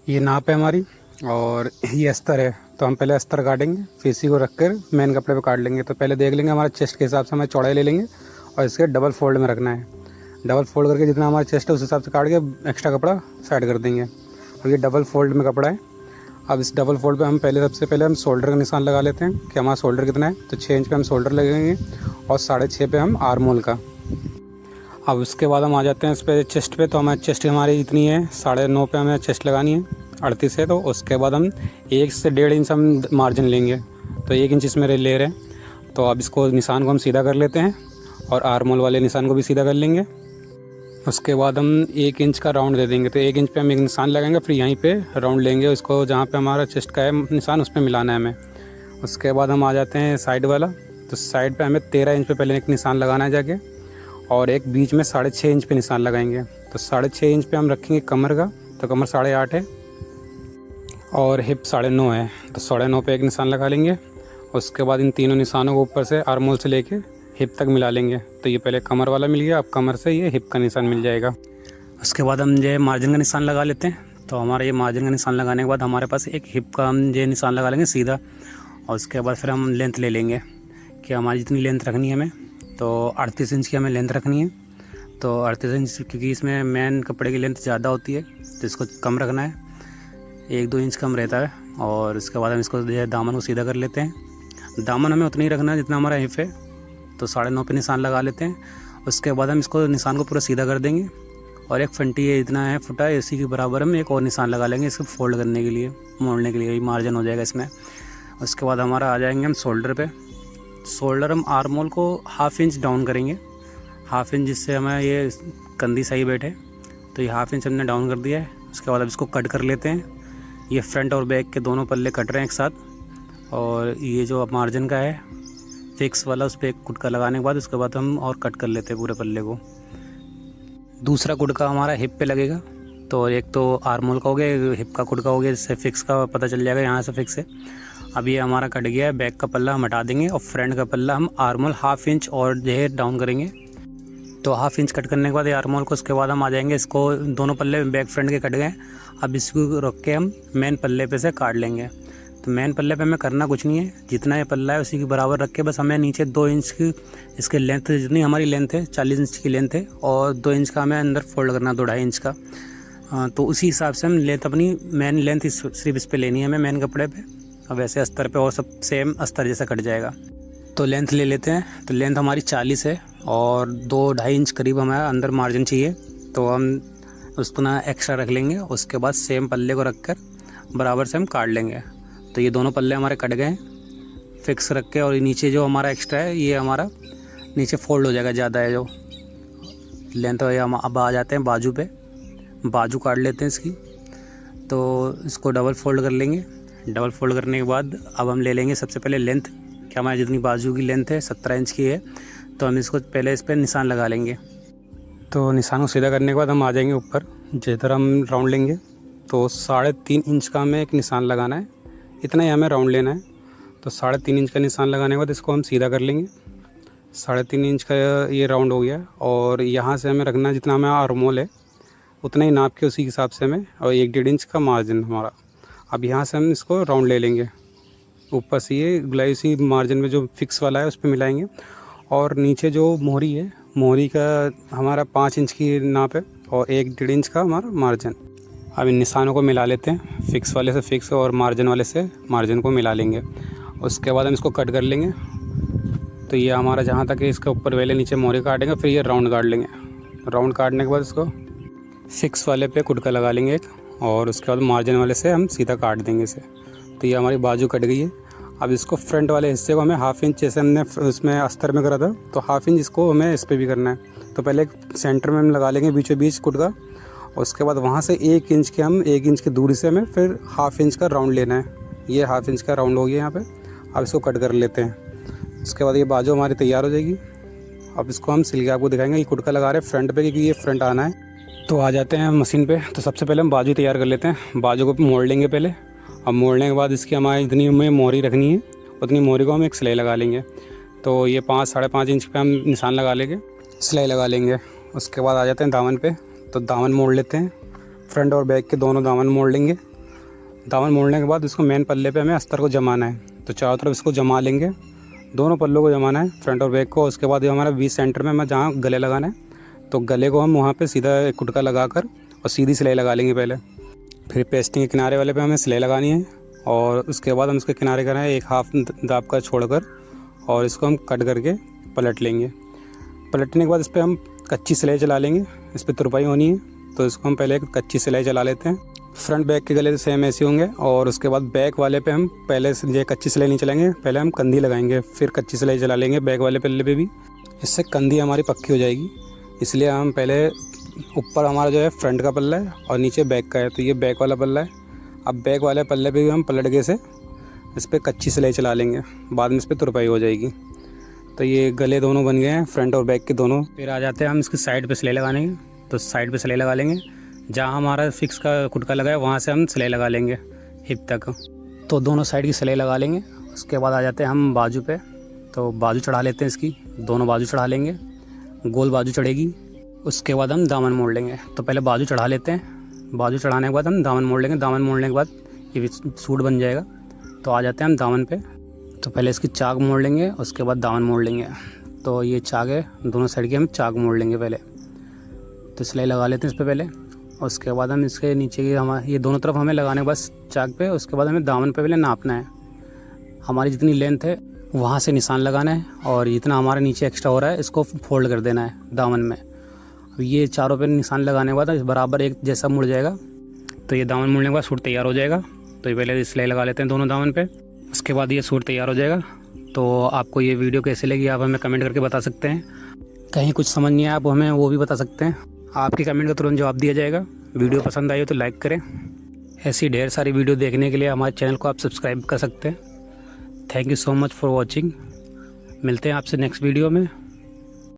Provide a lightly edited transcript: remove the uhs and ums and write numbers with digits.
ये नाप है हमारी और ये अस्तर है। तो हम पहले अस्तर काटेंगे, फिर इसी को रख कर मेन कपड़े पे काट लेंगे। तो पहले देख लेंगे हमारा चेस्ट के हिसाब से हमें चौड़ाई ले लेंगे और इसके डबल फोल्ड में रखना है। डबल फोल्ड करके जितना हमारा चेस्ट है उस हिसाब से काट के एक्स्ट्रा कपड़ा साइड कर देंगे। और ये डबल फोल्ड में कपड़ा है। अब इस डबल फोल्ड पे हम सबसे पहले हम शोल्डर का निशान लगा लेते हैं कि हमारा शोल्डर कितना है। तो 6 इंच पे हम शोल्डर लगेंगे और 6.5 पे हम आर्म होल का। अब उसके बाद हम आ जाते हैं इस पर चेस्ट पे। तो हमारी चेस्ट हमारी इतनी है, 9.5 पे हमें चेस्ट लगानी है 38 है। तो उसके बाद हम 1 से 1.5 इंच हम मार्जिन लेंगे। तो 1 इंच इसमें ले रहे हैं। तो अब इसको निशान को हम सीधा कर लेते हैं और आर्म होल वाले निशान को भी सीधा कर लेंगे। उसके बाद हम 1 इंच का राउंड दे देंगे। तो 1 इंच पे हम एक निशान लगाएंगे, फिर यहीं पे राउंड लेंगे इसको, जहाँ पे हमारा चेस्ट का है निशान उस पर मिलाना है हमें। उसके बाद हम आ जाते हैं साइड वाला। तो साइड पे हमें 13 इंच पे पहले एक निशान लगाना है जाके, और एक बीच में 6.5 इंच पे निशान लगाएंगे। तो 6.5 इंच पे हम रखेंगे कमर का। तो कमर 8.5 है और हिप 9.5 है। तो 9.5 पे एक निशान लगा लेंगे। उसके बाद इन तीनों निशानों को ऊपर से आर्म होल से लेके हिप तक मिला लेंगे। तो ये पहले कमर वाला मिल गया, अब कमर से ये हिप का निशान मिल जाएगा। उसके बाद हम ये मार्जिन का निशान लगा लेते हैं। तो हमारा ये मार्जिन का निशान लगाने के बाद हमारे पास एक हिप का हम ये निशान लगा लेंगे सीधा। और उसके बाद फिर हम लेंथ ले लेंगे कि हमारी जितनी लेंथ रखनी है हमें। तो 38 इंच की हमें लेंथ रखनी है। तो 38 इंच, क्योंकि इसमें मेन कपड़े की लेंथ ज़्यादा होती है तो इसको कम रखना है, 1-2 इंच कम रहता है। और उसके बाद हम इसको दामन को सीधा कर लेते हैं। दामन हमें उतना ही रखना है जितना हमारा हिप है। तो 9.5 पे निशान लगा लेते हैं। उसके बाद हम इसको निशान को पूरा सीधा कर देंगे और एक फंटी है इतना है फुटा है, इसी के बराबर हम एक और निशान लगा लेंगे इसको फोल्ड करने के लिए, मोड़ने के लिए, मार्जिन हो जाएगा इसमें। उसके बाद हमारा आ जाएंगे हम शोल्डर पे। शोल्डर हम आर्म होल को 1/2 इंच डाउन करेंगे, 1/2 इंच, जिससे हमें ये कंधी सही बैठे। तो ये 1/2 इंच हमने डाउन कर दिया है। उसके बाद अब इसको कट कर लेते हैं। ये फ्रंट और बैक के दोनों पल्ले कट रहे हैं एक साथ। और ये जो मार्जिन का है फिक्स वाला, उस पर एक कुटका लगाने के बाद उसके बाद हम और कट कर लेते हैं पूरे पल्ले को। दूसरा कुटका हमारा हिप पे लगेगा। तो एक तो आर्म होल का हो गया, एक हिप का कुटका हो गया, जिससे फिक्स का पता चल जाएगा, यहाँ से फिक्स है। अब ये हमारा कट गया है। बैक का पल्ला हम हटा देंगे और फ्रंट का पल्ला हम आर्म होल 1/2 इंच और जो है डाउन करेंगे। तो 1/2 इंच कट करने के बाद ये आर्म होल को, उसके बाद हम आ जाएंगे इसको, दोनों पल्ले बैक फ्रंट के कट गए। अब इसको रख के हम मेन पल्ले पे से काट लेंगे। तो मेन पल्ले पे हमें करना कुछ नहीं है, जितना ये पल्ला है उसी के बराबर रख के बस हमें नीचे 2 इंच की इसके लेंथ, जितनी हमारी लेंथ है 40 इंच की लेंथ है, और 2 इंच का हमें अंदर फोल्ड करना, 2-2.5 इंच का। तो उसी हिसाब से हम लेंथ, अपनी मेन लेंथ सिर्फ इस पे लेनी है हमें मेन कपड़े पे। और वैसे अस्तर पे और सब सेम अस्तर जैसा कट जाएगा। तो लेंथ ले लेते हैं। तो लेंथ हमारी 40 है और 2-2.5 इंच करीब हमारा अंदर मार्जिन चाहिए। तो हम उसको ना एक्स्ट्रा रख लेंगे। उसके बाद सेम पल्ले को रख कर बराबर से हम काट लेंगे। तो ये दोनों पल्ले हमारे कट गए फिक्स रख के, और नीचे जो हमारा एक्स्ट्रा है ये हमारा नीचे फोल्ड हो जाएगा, ज़्यादा है जो लेंथ है। हम अब आ जाते हैं बाजू पे। बाजू काट लेते हैं इसकी। तो इसको डबल फोल्ड कर लेंगे। डबल फोल्ड करने के बाद अब हम ले लेंगे सबसे पहले लेंथ, कि हमारी जितनी बाजू की लेंथ है 17 इंच की है। तो हम इसको पहले इस पर निशान लगा लेंगे। तो निशान को सीधा करने के बाद हम आ जाएंगे ऊपर, जिधर हम राउंड लेंगे। तो 3.5 इंच का हमें एक निशान लगाना है, इतना ही हमें राउंड लेना है। तो 3.5 इंच का निशान लगाने के बाद इसको हम सीधा कर लेंगे। 3.5 इंच का ये राउंड हो गया। और यहाँ से हमें रखना है जितना हमें आर्म होल है उतना ही नाप के, उसी हिसाब से हमें, और 1-1.5 इंच का मार्जिन हमारा। अब यहाँ से हम इसको राउंड ले लेंगे। ऊपर से ये गुलाई सी मार्जिन में जो फिक्स वाला है उस पर मिलाएंगे। और नीचे जो मोहरी है, मोहरी का हमारा 5 इंच की नाप है और 1-1.5 इंच का हमारा मार्जिन। अब इन निशानों को मिला लेते हैं, फिक्स वाले से फिक्स और मार्जिन वाले से मार्जिन को मिला लेंगे। उसके बाद हम इसको कट कर लेंगे। तो ये हमारा जहाँ तक है इसके ऊपर पहले नीचे मोहरी काटेंगे, फिर ये राउंड काट लेंगे। राउंड काटने के बाद इसको फिक्स वाले पे कुटका लगा लेंगे एक, और उसके बाद मार्जिन वाले से हम सीधा काट देंगे इसे। तो ये हमारी बाजू कट गई है। अब इसको फ्रंट वाले हिस्से को हमें 1/2 इंच, जैसे हमने उसमें अस्तर में करा था, तो 1/2 इंच इसको हमें इस पर भी करना है। तो पहले सेंटर में हम लगा लेंगे बीचों बीच कुटका। उसके बाद वहाँ से 1 इंच के, हम 1 इंच की दूरी से हमें फिर 1/2 इंच का राउंड लेना है। ये 1/2 इंच का राउंड हो गया यहाँ पे। अब इसको कट कर लेते हैं। उसके बाद ये बाजू हमारी तैयार हो जाएगी। अब इसको हम सिल के आपको दिखाएंगे। ये कुटका लगा रहे हैं फ्रंट पे, क्योंकि ये फ्रंट आना है। तो आ जाते हैं मशीन पे। तो सबसे पहले हम बाजू तैयार कर लेते हैं। बाजू को मोड़ लेंगे पहले। अब मोड़ने के बाद इसकी हमारी जितनी हमें मोहरी रखनी है उतनी मोहरी को हम एक सिलाई लगा लेंगे। तो ये 5-5.5 इंच पे हम निशान लगा लेंगे, सिलाई लगा लेंगे। उसके बाद आ जाते हैं दामन पे। तो दामन मोड़ लेते हैं, फ्रंट और बैक के दोनों दामन मोड़ लेंगे। दामन मोड़ने के बाद इसको मेन पल्ले पे हमें अस्तर को जमाना है। तो चारों तरफ इसको जमा लेंगे, दोनों पल्लों को जमाना है, फ्रंट और बैक को। उसके बाद ये हमारा 20 सेंटर में हमें जहाँ गले लगाना है, तो गले को हम वहाँ पे सीधा एक कुटका लगा कर और सीधी सिलाई लगा लेंगे पहले। फिर पेस्टिंग के किनारे वाले पे हमें सिलाई लगानी है और उसके बाद हम इसके किनारे करना है एक हाफ दाब का छोड़कर और इसको हम कट करके पलट लेंगे। पलटने के बाद इस पर हम कच्ची सिलाई चला लेंगे, इस पर तुरपाई होनी है तो इसको हम पहले एक कच्ची सिलाई चला लेते हैं। फ्रंट बैक के गले सेम ऐसे होंगे और उसके बाद बैक वाले पे हम पहले से ये कच्ची सिलाई नहीं चलाएंगे, पहले हम कंधी लगाएंगे फिर कच्ची सिलाई चला लेंगे बैक वाले पल्ले पे भी। इससे कंधी हमारी पक्की हो जाएगी, इसलिए हम पहले ऊपर हमारा जो है फ्रंट का पल्ला है और नीचे बैक का है, तो ये बैक वाला पल्ला है। अब बैक वाले पल्ले पे भी हम पलट के से इस पर कच्ची सिलाई चला लेंगे, बाद में इस पर तुरपाई हो जाएगी। तो ये गले दोनों बन गए हैं, फ्रंट और बैक के दोनों। फिर आ जाते हैं हम इसकी साइड पे सिलाई लगाने के, तो साइड पे सिलाई लगा लेंगे, जहाँ हमारा फिक्स का कुटका लगा है वहाँ से हम सिलाई लगा लेंगे हिप तक। तो दोनों साइड की सिलाई लगा लेंगे। उसके बाद आ जाते हैं हम बाजू पे, तो बाजू चढ़ा लेते हैं इसकी, दोनों बाजू चढ़ा लेंगे, गोल बाजू चढ़ेगी। उसके बाद हम दामन मोड़ लेंगे। तो पहले बाजू चढ़ा लेते हैं, बाजू चढ़ाने के बाद हम दामन मोड़ लेंगे। दामन मोड़ने के बाद ये सूट बन जाएगा। तो आ जाते हैं हम दामन पे, तो पहले इसकी चाक मोड़ लेंगे, उसके बाद दामन मोड़ लेंगे। तो ये चाक है, दोनों साइड की हम चाक मोड़ लेंगे पहले। तो सिलाई लगा लेते हैं इस पर पहले, उसके बाद हम इसके नीचे की हमारे ये दोनों तरफ हमें लगाने के बाद चाक पे, उसके बाद हमें दामन पे पहले नापना है। हमारी जितनी लेंथ है वहाँ से निशान लगाना है और जितना हमारे नीचे एक्स्ट्रा हो रहा है इसको फोल्ड कर देना है दामन में। अब ये चारों पे निशान लगाने के बाद बराबर एक जैसा मुड़ जाएगा। तो ये दामन मुड़ने के बाद सूट तैयार हो जाएगा। तो ये पहले सिलाई लगा लेते हैं दोनों दामन पे, उसके बाद ये सूट तैयार हो जाएगा। तो आपको ये वीडियो कैसे लगी आप हमें कमेंट करके बता सकते हैं। कहीं कुछ समझ नहीं आया आप हमें वो भी बता सकते हैं, आपके कमेंट का तुरंत जवाब दिया जाएगा। वीडियो पसंद आई हो तो लाइक करें। ऐसी ढेर सारी वीडियो देखने के लिए हमारे चैनल को आप सब्सक्राइब कर सकते हैं। Thank you so much for watching. मिलते हैं आपसे नेक्स्ट वीडियो में।